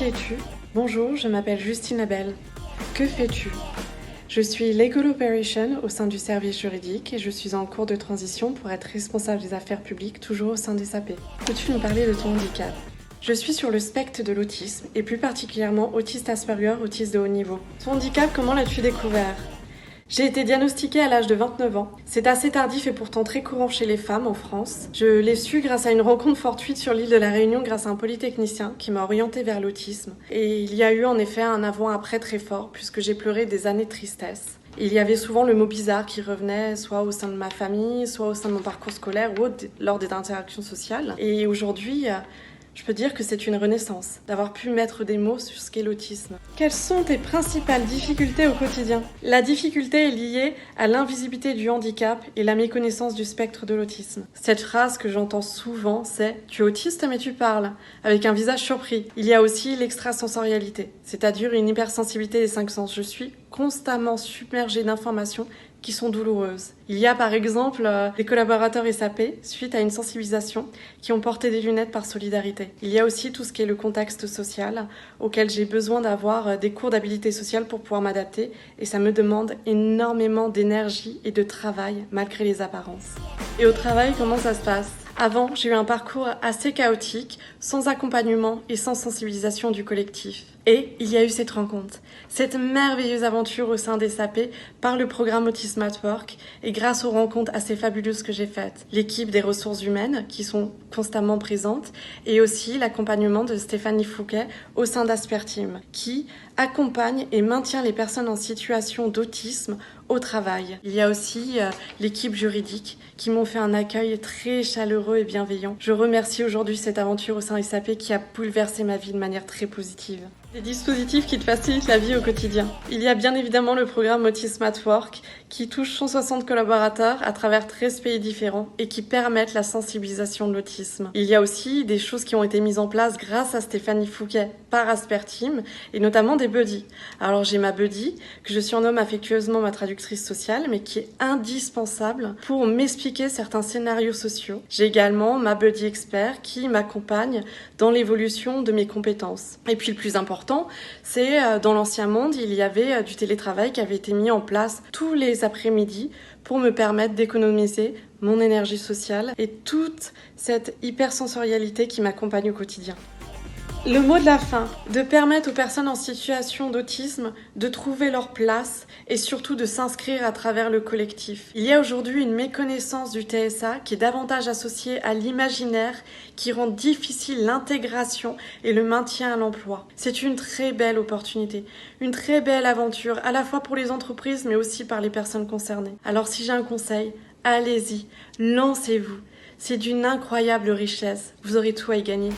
Qui es-tu? Bonjour, je m'appelle Justine Labelle. Que fais-tu? Je suis Legal Operation au sein du service juridique et je suis en cours de transition pour être responsable des affaires publiques, toujours au sein des SAP. Peux-tu nous parler de ton handicap? Je suis sur le spectre de l'autisme et plus particulièrement autiste Asperger, autiste de haut niveau. Ton handicap, comment l'as-tu découvert? J'ai été diagnostiquée à l'âge de 29 ans. C'est assez tardif et pourtant très courant chez les femmes en France. Je l'ai su grâce à une rencontre fortuite sur l'île de la Réunion grâce à un polytechnicien qui m'a orientée vers l'autisme. Et il y a eu en effet un avant-après très fort puisque j'ai pleuré des années de tristesse. Il y avait souvent le mot bizarre qui revenait soit au sein de ma famille, soit au sein de mon parcours scolaire ou lors des interactions sociales. Et aujourd'hui, je peux dire que c'est une renaissance, d'avoir pu mettre des mots sur ce qu'est l'autisme. Quelles sont tes principales difficultés au quotidien? La difficulté est liée à l'invisibilité du handicap et la méconnaissance du spectre de l'autisme. Cette phrase que j'entends souvent, c'est « Tu es autiste mais tu parles », avec un visage surpris. Il y a aussi l'extrasensorialité, c'est-à-dire une hypersensibilité des 5 sens. Je suis constamment submergée d'informations qui sont douloureuses. Il y a par exemple des collaborateurs SAP, suite à une sensibilisation, qui ont porté des lunettes par solidarité. Il y a aussi tout ce qui est le contexte social, auquel j'ai besoin d'avoir des cours d'habilité sociale pour pouvoir m'adapter, et ça me demande énormément d'énergie et de travail, malgré les apparences. Et au travail, comment ça se passe? Avant, j'ai eu un parcours assez chaotique, sans accompagnement et sans sensibilisation du collectif. Et il y a eu cette rencontre, cette merveilleuse aventure au sein des SAP par le programme Autism at Work et grâce aux rencontres assez fabuleuses que j'ai faites. L'équipe des ressources humaines qui sont constamment présentes et aussi l'accompagnement de Stéphanie Fouquet au sein d'Asperteam qui accompagne et maintient les personnes en situation d'autisme au travail. Il y a aussi l'équipe juridique qui m'ont fait un accueil très chaleureux et bienveillant. Je remercie aujourd'hui cette aventure au sein des SAP qui a bouleversé ma vie de manière très positive. Des dispositifs qui te facilitent la vie au quotidien. Il y a bien évidemment le programme Autism at Work qui touche 160 collaborateurs à travers 13 pays différents et qui permettent la sensibilisation de l'autisme. Il y a aussi des choses qui ont été mises en place grâce à Stéphanie Fouquet par Asperteam et notamment des buddies. Alors j'ai ma buddy que je surnomme affectueusement ma traductrice sociale mais qui est indispensable pour m'expliquer certains scénarios sociaux. J'ai également ma buddy expert qui m'accompagne dans l'évolution de mes compétences. Et puis le plus important, c'est dans l'ancien monde, il y avait du télétravail qui avait été mis en place tous les après-midi pour me permettre d'économiser mon énergie sociale et toute cette hypersensorialité qui m'accompagne au quotidien. Le mot de la fin, de permettre aux personnes en situation d'autisme de trouver leur place et surtout de s'inscrire à travers le collectif. Il y a aujourd'hui une méconnaissance du TSA qui est davantage associée à l'imaginaire qui rend difficile l'intégration et le maintien à l'emploi. C'est une très belle opportunité, une très belle aventure à la fois pour les entreprises mais aussi par les personnes concernées. Alors si j'ai un conseil, allez-y, lancez-vous. C'est d'une incroyable richesse, vous aurez tout à y gagner.